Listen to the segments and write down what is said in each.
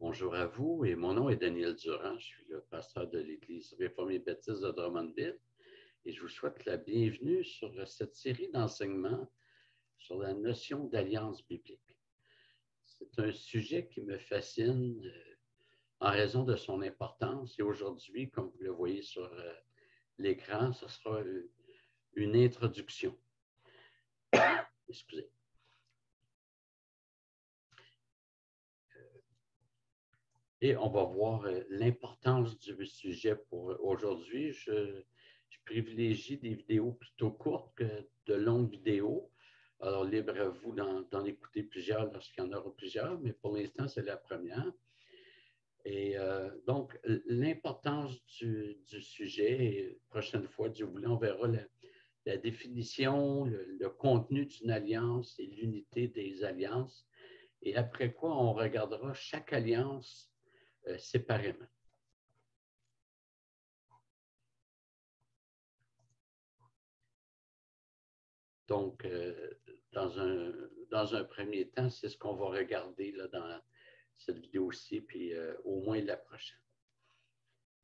Bonjour à vous, et mon nom est Daniel Durand. Je suis le pasteur de l'Église réformée baptiste de Drummondville et je vous souhaite la bienvenue sur cette série d'enseignements sur la notion d'alliance biblique. C'est un sujet qui me fascine en raison de son importance et aujourd'hui, comme vous le voyez sur l'écran, ce sera une introduction. Excusez. Et on va voir l'importance du sujet pour aujourd'hui. Je privilégie des vidéos plutôt courtes que de longues vidéos. Alors, libre à vous d'en écouter plusieurs lorsqu'il y en aura plusieurs, mais pour l'instant, c'est la première. Et donc, l'importance du sujet, et prochaine fois, Dieu voulant, on verra la définition, le contenu d'une alliance et l'unité des alliances. Et après quoi, on regardera chaque alliance séparément. Donc, dans un premier temps, c'est ce qu'on va regarder là, dans cette vidéo-ci, puis au moins la prochaine.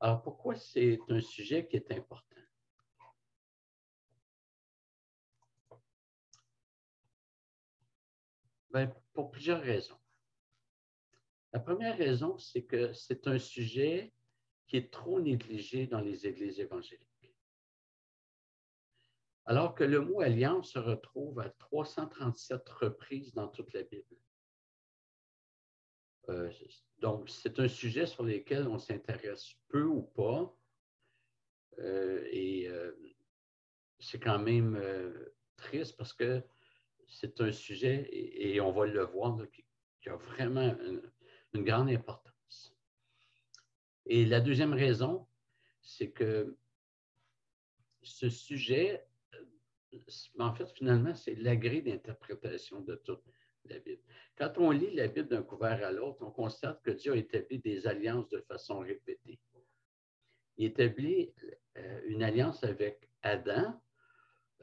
Alors, pourquoi c'est un sujet qui est important? Bien, pour plusieurs raisons. La première raison, c'est que c'est un sujet qui est trop négligé dans les églises évangéliques. Alors que le mot alliance se retrouve à 337 reprises dans toute la Bible. Donc, c'est un sujet sur lequel on s'intéresse peu ou pas. C'est quand même triste parce que c'est un sujet, et on va le voir, là, qui a vraiment une grande importance. Et la deuxième raison, c'est que ce sujet, en fait, finalement, c'est la grille d'interprétation de toute la Bible. Quand on lit la Bible d'un couvert à l'autre, on constate que Dieu a établi des alliances de façon répétée. Il établit une alliance avec Adam.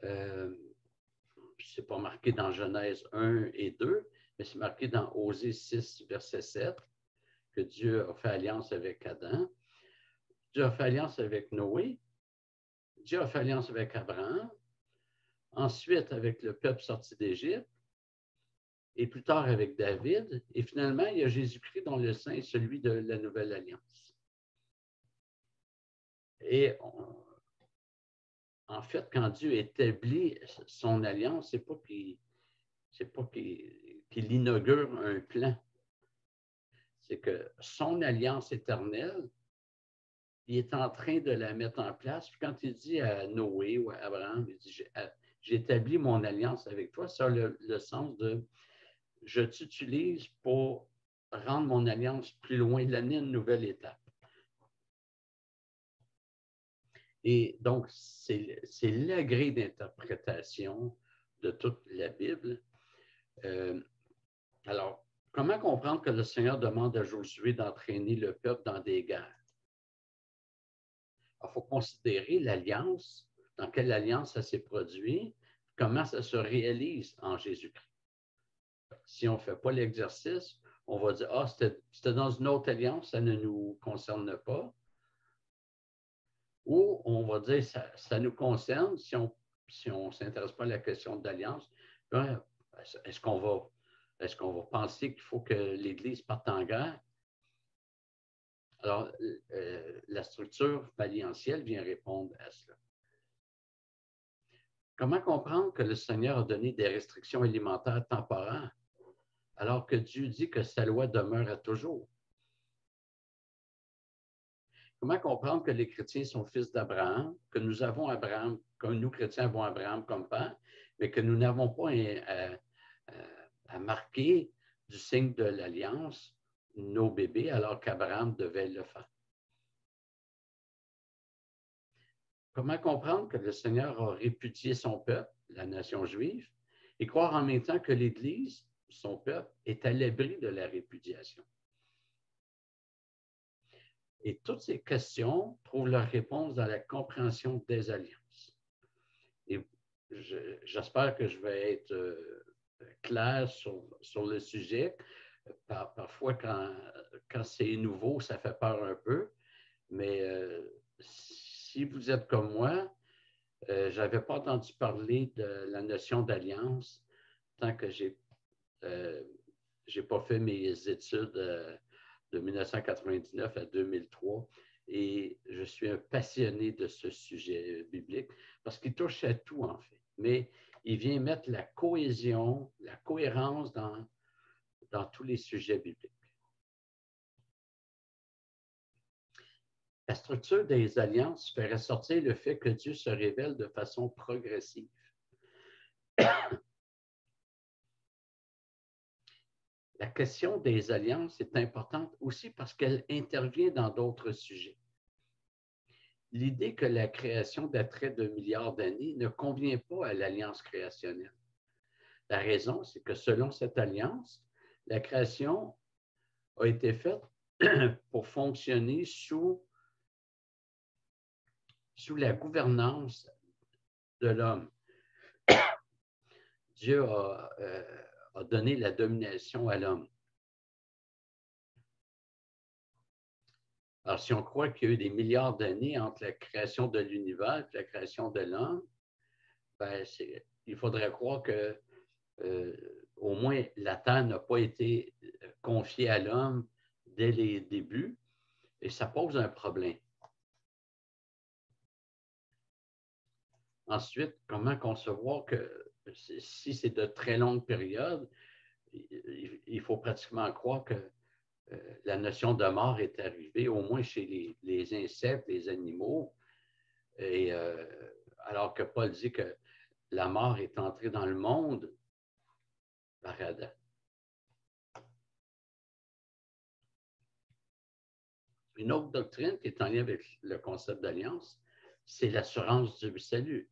Ce n'est pas marqué dans Genèse 1 et 2, mais c'est marqué dans Osée 6, verset 7, que Dieu a fait alliance avec Adam. Dieu a fait alliance avec Noé. Dieu a fait alliance avec Abraham. Ensuite, avec le peuple sorti d'Égypte. Et plus tard, avec David. Et finalement, il y a Jésus-Christ dont le sein est celui de la nouvelle alliance. Et en fait, quand Dieu établit son alliance, ce n'est pas qu'il inaugure un plan. C'est que son alliance éternelle, il est en train de la mettre en place. Puis quand il dit à Noé ou à Abraham, il dit, j'ai établi mon alliance avec toi, ça a le sens de, je t'utilise pour rendre mon alliance plus loin, l'amener à une nouvelle étape. Et donc, c'est la grille d'interprétation de toute la Bible. Alors, comment comprendre que le Seigneur demande à Josué d'entraîner le peuple dans des guerres? Il faut considérer l'alliance, dans quelle alliance ça s'est produit, comment ça se réalise en Jésus-Christ. Si on ne fait pas l'exercice, on va dire, ah, c'était dans une autre alliance, ça ne nous concerne pas. Ou on va dire, ça nous concerne si on ne s'intéresse pas à la question de l'alliance. Est-ce qu'on va penser qu'il faut que l'Église parte en guerre? Alors, la structure alliantielle vient répondre à cela. Comment comprendre que le Seigneur a donné des restrictions alimentaires temporaires alors que Dieu dit que sa loi demeure à toujours? Comment comprendre que les chrétiens sont fils d'Abraham, que nous avons Abraham, que nous chrétiens avons Abraham comme père, mais que nous n'avons pas à marquer du signe de l'alliance nos bébés alors qu'Abraham devait le faire? Comment comprendre que le Seigneur a répudié son peuple, la nation juive, et croire en même temps que l'Église, son peuple, est à l'abri de la répudiation? Et toutes ces questions trouvent leur réponse dans la compréhension des alliances. Et j'espère que je vais être clair sur le sujet. Parfois, quand c'est nouveau, ça fait peur un peu, mais si vous êtes comme moi, je n'avais pas entendu parler de la notion d'alliance tant que j'ai pas fait mes études de 1999 à 2003 et je suis un passionné de ce sujet biblique parce qu'il touche à tout en fait, mais il vient mettre la cohésion, la cohérence dans tous les sujets bibliques. La structure des alliances fait ressortir le fait que Dieu se révèle de façon progressive. La question des alliances est importante aussi parce qu'elle intervient dans d'autres sujets. L'idée que la création datterait de milliards d'années ne convient pas à l'alliance créationnelle. La raison, c'est que selon cette alliance, la création a été faite pour fonctionner sous la gouvernance de l'homme. Dieu a donné la domination à l'homme. Alors, si on croit qu'il y a eu des milliards d'années entre la création de l'univers et la création de l'homme, ben, il faudrait croire que au moins la Terre n'a pas été confiée à l'homme dès les débuts, et ça pose un problème. Ensuite, comment concevoir que si c'est de très longues périodes, il faut pratiquement croire que la notion de mort est arrivée, au moins chez les insectes, les animaux, et alors que Paul dit que la mort est entrée dans le monde par Adam. Une autre doctrine qui est en lien avec le concept d'alliance, c'est l'assurance du salut.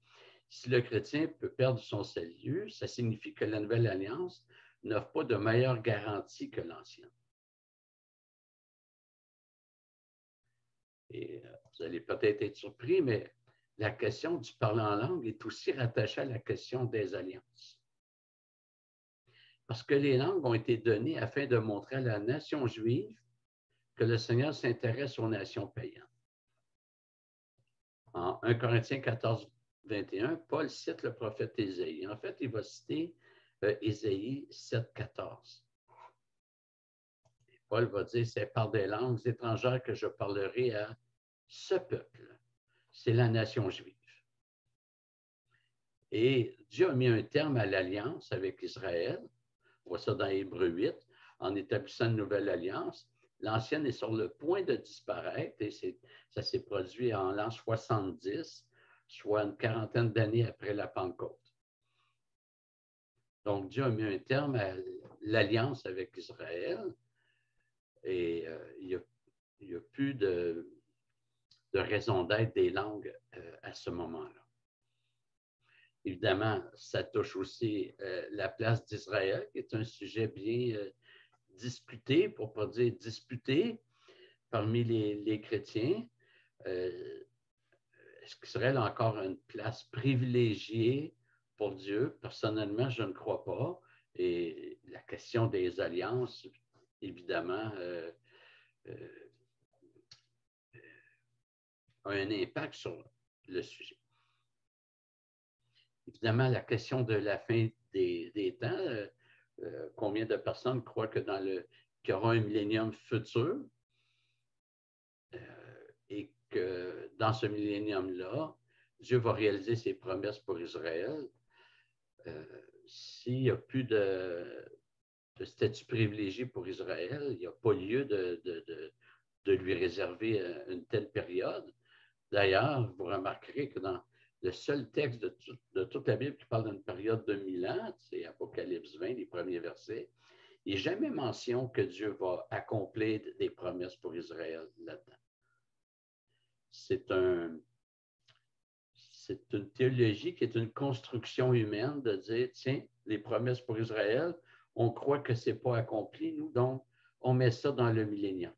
Si le chrétien peut perdre son salut, ça signifie que la nouvelle alliance n'offre pas de meilleure garantie que l'ancienne. Et vous allez peut-être être surpris, mais la question du parler en langue est aussi rattachée à la question des alliances. Parce que les langues ont été données afin de montrer à la nation juive que le Seigneur s'intéresse aux nations païennes. En 1 Corinthiens 14, 21, Paul cite le prophète Ésaïe. En fait, il va citer Ésaïe 7, 14. Et Paul va dire, c'est par des langues étrangères que je parlerai à ce peuple. C'est la nation juive. Et Dieu a mis un terme à l'alliance avec Israël. On voit ça dans Hébreux 8, en établissant une nouvelle alliance. L'ancienne est sur le point de disparaître et ça s'est produit en l'an 70, soit une quarantaine d'années après la Pentecôte. Donc, Dieu a mis un terme à l'alliance avec Israël et il n'y a plus de raison d'être des langues à ce moment-là. Évidemment, ça touche aussi la place d'Israël, qui est un sujet bien discuté, pour ne pas dire disputé, parmi les chrétiens. Est-ce qu'Israël a encore une place privilégiée pour Dieu? Personnellement, je ne crois pas. Et la question des alliances, évidemment, a un impact sur le sujet. Évidemment, la question de la fin des temps, combien de personnes croient qu'il y aura un millénium futur et que dans ce millénium-là, Dieu va réaliser ses promesses pour Israël. S'il n'y a plus de statut privilégié pour Israël, il n'y a pas lieu de lui réserver une telle période. D'ailleurs, vous remarquerez que dans le seul texte de toute la Bible qui parle d'une période de 1000 ans, c'est Apocalypse 20, les premiers versets, il n'est jamais mention que Dieu va accomplir des promesses pour Israël là-dedans. C'est une théologie qui est une construction humaine de dire, tiens, les promesses pour Israël, on croit que ce n'est pas accompli, nous, donc on met ça dans le millénium.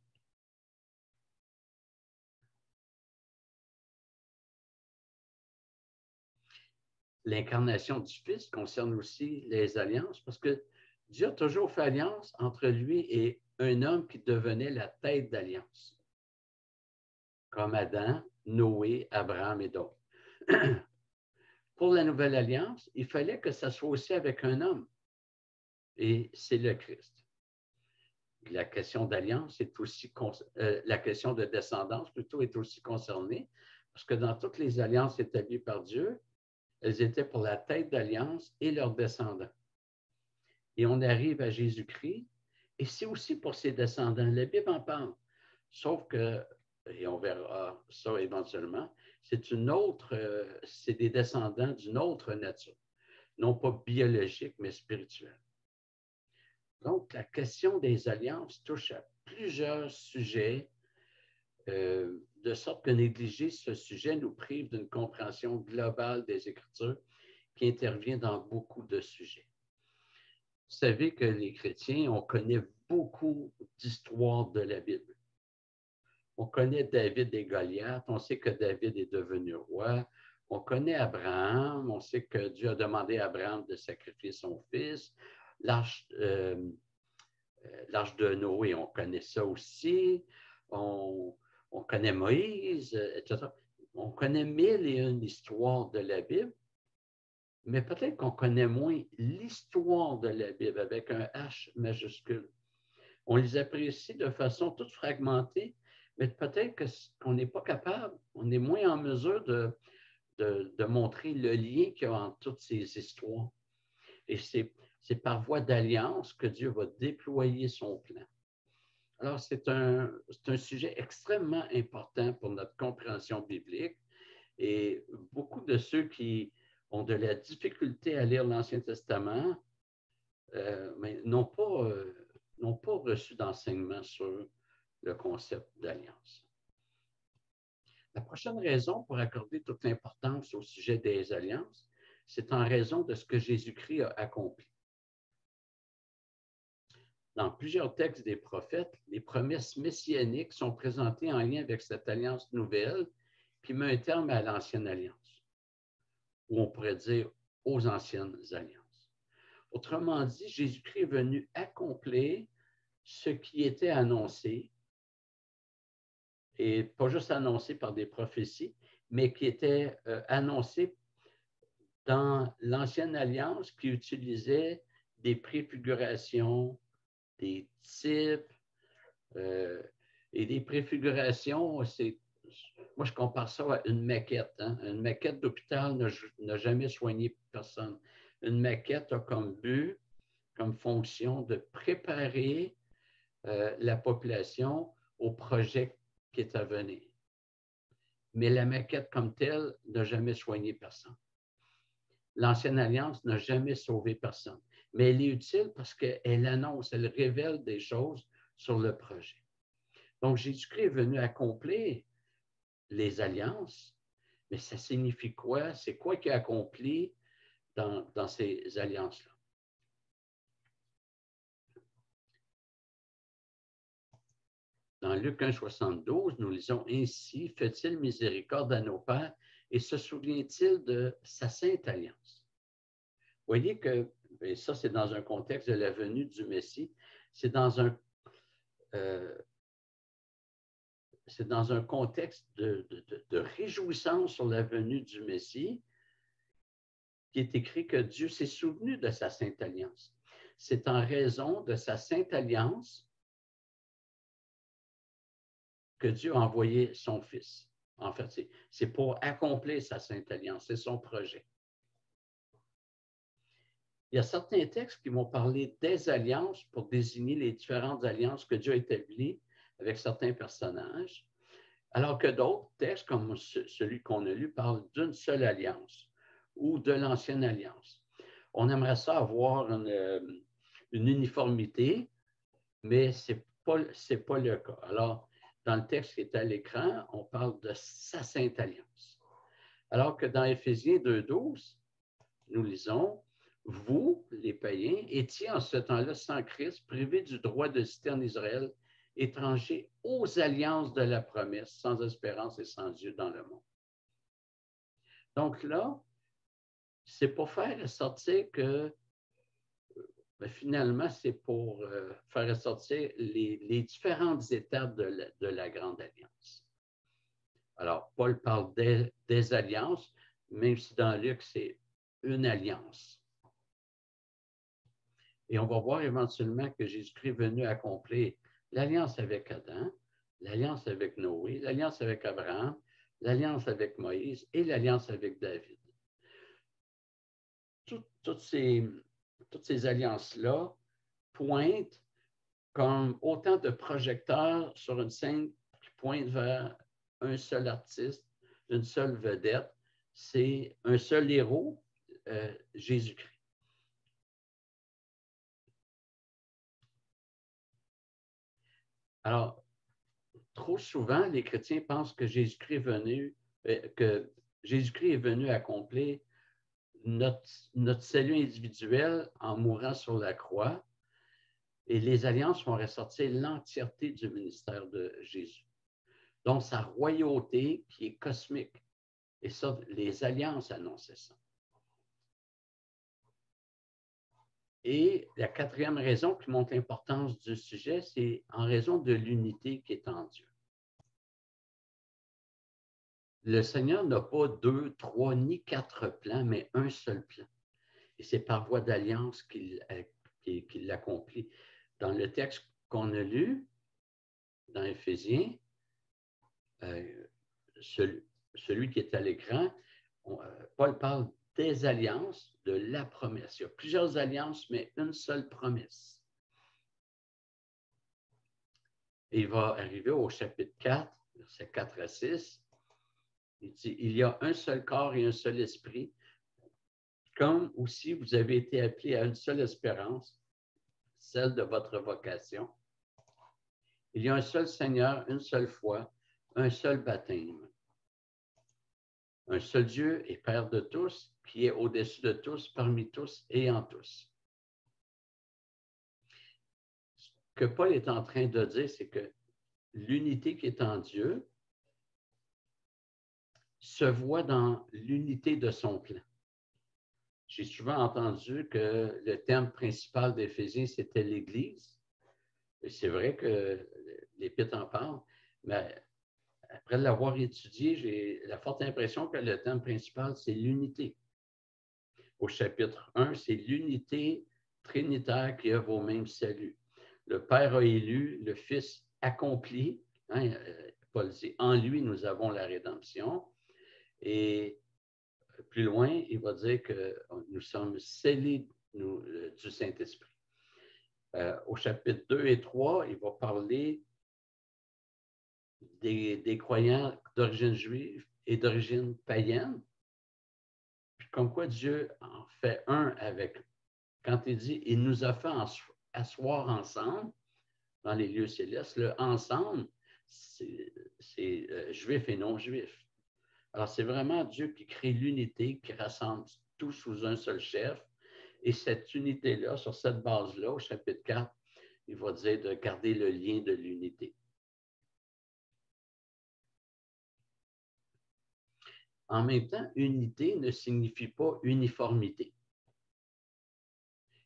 L'incarnation du Fils concerne aussi les alliances parce que Dieu a toujours fait alliance entre lui et un homme qui devenait la tête d'alliance, comme Adam, Noé, Abraham et d'autres. Pour la nouvelle alliance, il fallait que ça soit aussi avec un homme, et c'est le Christ. La question d'alliance est aussi, la question de descendance plutôt est aussi concernée, parce que dans toutes les alliances établies par Dieu, elles étaient pour la tête d'alliance et leurs descendants. Et on arrive à Jésus-Christ, et c'est aussi pour ses descendants. La Bible en parle, sauf que, et on verra ça éventuellement, c'est des descendants d'une autre nature, non pas biologique, mais spirituelle. Donc, la question des alliances touche à plusieurs sujets, de sorte que négliger ce sujet nous prive d'une compréhension globale des Écritures qui intervient dans beaucoup de sujets. Vous savez que les chrétiens, on connaît beaucoup d'histoires de la Bible. On connaît David et Goliath, on sait que David est devenu roi, on connaît Abraham, on sait que Dieu a demandé à Abraham de sacrifier son fils, l'arche de Noé, on connaît ça aussi, on connaît Moïse, etc. On connaît 1001 histoires de la Bible, mais peut-être qu'on connaît moins l'histoire de la Bible avec un H majuscule. On les apprécie de façon toute fragmentée, mais peut-être qu'on n'est pas capable, on est moins en mesure de montrer le lien qu'il y a entre toutes ces histoires. Et c'est par voie d'alliance que Dieu va déployer son plan. Alors, c'est un sujet extrêmement important pour notre compréhension biblique. Et beaucoup de ceux qui ont de la difficulté à lire l'Ancien Testament n'ont pas reçu d'enseignement sur le concept d'alliance. La prochaine raison pour accorder toute l'importance au sujet des alliances, c'est en raison de ce que Jésus-Christ a accompli. Dans plusieurs textes des prophètes, les promesses messianiques sont présentées en lien avec cette alliance nouvelle qui met un terme à l'ancienne alliance, ou on pourrait dire aux anciennes alliances. Autrement dit, Jésus-Christ est venu accomplir ce qui était annoncé, et pas juste annoncé par des prophéties, mais qui était annoncé dans l'ancienne alliance qui utilisait des préfigurations, des types, et des préfigurations, moi je compare ça à une maquette. Hein? Une maquette d'hôpital n'a jamais soigné personne. Une maquette a comme but, comme fonction de préparer la population au projet qui est à venir. Mais la maquette comme telle n'a jamais soigné personne. L'Ancienne Alliance n'a jamais sauvé personne. Mais elle est utile parce qu'elle annonce, elle révèle des choses sur le projet. Donc, Jésus-Christ est venu accomplir les alliances, mais ça signifie quoi? C'est quoi qu'il a accompli dans ces alliances-là? Dans Luc 1, 72, nous lisons ainsi, fait-il miséricorde à nos pères et se souvient-il de sa sainte alliance? Vous voyez que, et ça c'est dans un contexte de la venue du Messie, c'est dans un contexte de réjouissance sur la venue du Messie qui est écrit que Dieu s'est souvenu de sa sainte alliance. C'est en raison de sa sainte alliance que Dieu a envoyé son Fils. En fait, c'est pour accomplir sa sainte alliance, c'est son projet. Il y a certains textes qui vont parler des alliances pour désigner les différentes alliances que Dieu a établies avec certains personnages, alors que d'autres textes, comme celui qu'on a lu, parlent d'une seule alliance ou de l'ancienne alliance. On aimerait ça avoir une uniformité, mais ce n'est pas le cas. Alors, dans le texte qui est à l'écran, on parle de sa sainte alliance. Alors que dans Éphésiens 2,12, nous lisons, vous, les païens, étiez en ce temps-là sans Christ, privés du droit de citer en Israël, étrangers aux alliances de la promesse, sans espérance et sans Dieu dans le monde. Donc là, c'est pour faire sortir que Mais finalement, c'est pour faire ressortir les différentes étapes de la Grande Alliance. Alors, Paul parle des alliances, même si dans Luc, c'est une alliance. Et on va voir éventuellement que Jésus-Christ est venu accomplir l'alliance avec Adam, l'alliance avec Noé, l'alliance avec Abraham, l'alliance avec Moïse et l'alliance avec David. Toutes ces alliances-là pointent comme autant de projecteurs sur une scène qui pointent vers un seul artiste, une seule vedette, c'est un seul héros, Jésus-Christ. Alors, trop souvent, les chrétiens pensent que Jésus-Christ est venu accomplir notre salut individuel en mourant sur la croix, et les alliances vont ressortir l'entièreté du ministère de Jésus. Donc, sa royauté qui est cosmique. Et ça, les alliances annonçaient ça. Et la quatrième raison qui montre l'importance du sujet, c'est en raison de l'unité qui est en Dieu. Le Seigneur n'a pas 2, 3, ni 4 plans, mais un seul plan. Et c'est par voie d'alliance qu'il l'accomplit. Dans le texte qu'on a lu, dans Éphésiens, celui qui est à l'écran, Paul parle des alliances, de la promesse. Il y a plusieurs alliances, mais une seule promesse. Et il va arriver au chapitre 4, versets 4 à 6. Il dit, il y a un seul corps et un seul esprit, comme aussi vous avez été appelés à une seule espérance, celle de votre vocation. Il y a un seul Seigneur, une seule foi, un seul baptême. Un seul Dieu et Père de tous, qui est au-dessus de tous, parmi tous et en tous. Ce que Paul est en train de dire, c'est que l'unité qui est en Dieu se voit dans l'unité de son plan. J'ai souvent entendu que le thème principal d'Éphésiens, c'était l'Église. Et c'est vrai que l'Épître en parle, mais après l'avoir étudié, j'ai la forte impression que le thème principal, c'est l'unité. Au chapitre 1, c'est l'unité trinitaire qui œuvre au même salut. Le Père a élu, le Fils accompli. Hein, Paul dit, en lui, nous avons la rédemption. Et plus loin, il va dire que nous sommes scellés du Saint-Esprit. Au chapitre 2 et 3, il va parler des croyants d'origine juive et d'origine païenne. Puis comme quoi Dieu en fait un avec eux. Quand il dit, il nous a fait asseoir ensemble dans les lieux célestes, le ensemble, c'est juif et non juif. Alors, c'est vraiment Dieu qui crée l'unité, qui rassemble tout sous un seul chef. Et cette unité-là, sur cette base-là, au chapitre 4, il va dire de garder le lien de l'unité. En même temps, unité ne signifie pas uniformité.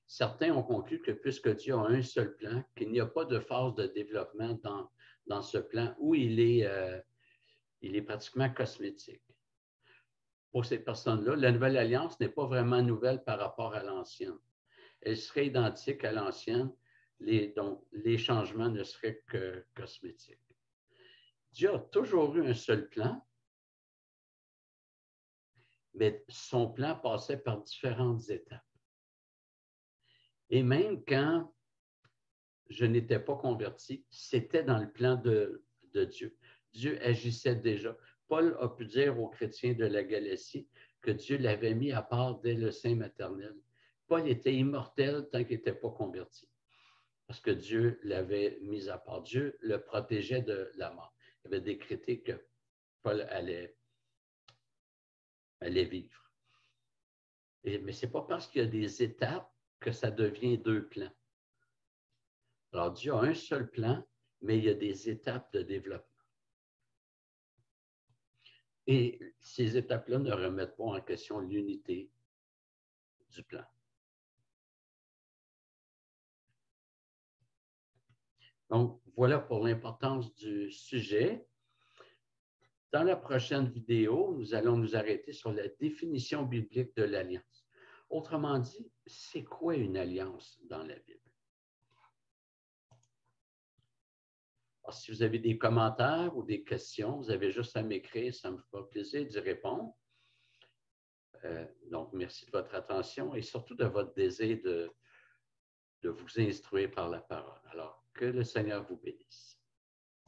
Certains ont conclu que puisque Dieu a un seul plan, qu'il n'y a pas de phase de développement dans ce plan où il est pratiquement cosmétique. Pour ces personnes-là, la nouvelle alliance n'est pas vraiment nouvelle par rapport à l'ancienne. Elle serait identique à l'ancienne, donc les changements ne seraient que cosmétiques. Dieu a toujours eu un seul plan, mais son plan passait par différentes étapes. Et même quand je n'étais pas converti, c'était dans le plan de Dieu. Dieu agissait déjà. Paul a pu dire aux chrétiens de la Galatie que Dieu l'avait mis à part dès le sein maternel. Paul était immortel tant qu'il n'était pas converti, parce que Dieu l'avait mis à part. Dieu le protégeait de la mort. Il avait décrété que Paul allait vivre. Mais ce n'est pas parce qu'il y a des étapes que ça devient deux plans. Alors, Dieu a un seul plan, mais il y a des étapes de développement. Et ces étapes-là ne remettent pas en question l'unité du plan. Donc, voilà pour l'importance du sujet. Dans la prochaine vidéo, nous allons nous arrêter sur la définition biblique de l'alliance. Autrement dit, c'est quoi une alliance dans la Bible? Alors, si vous avez des commentaires ou des questions, vous avez juste à m'écrire, ça me fera plaisir d'y répondre. Donc, merci de votre attention et surtout de votre désir de vous instruire par la parole. Alors, que le Seigneur vous bénisse.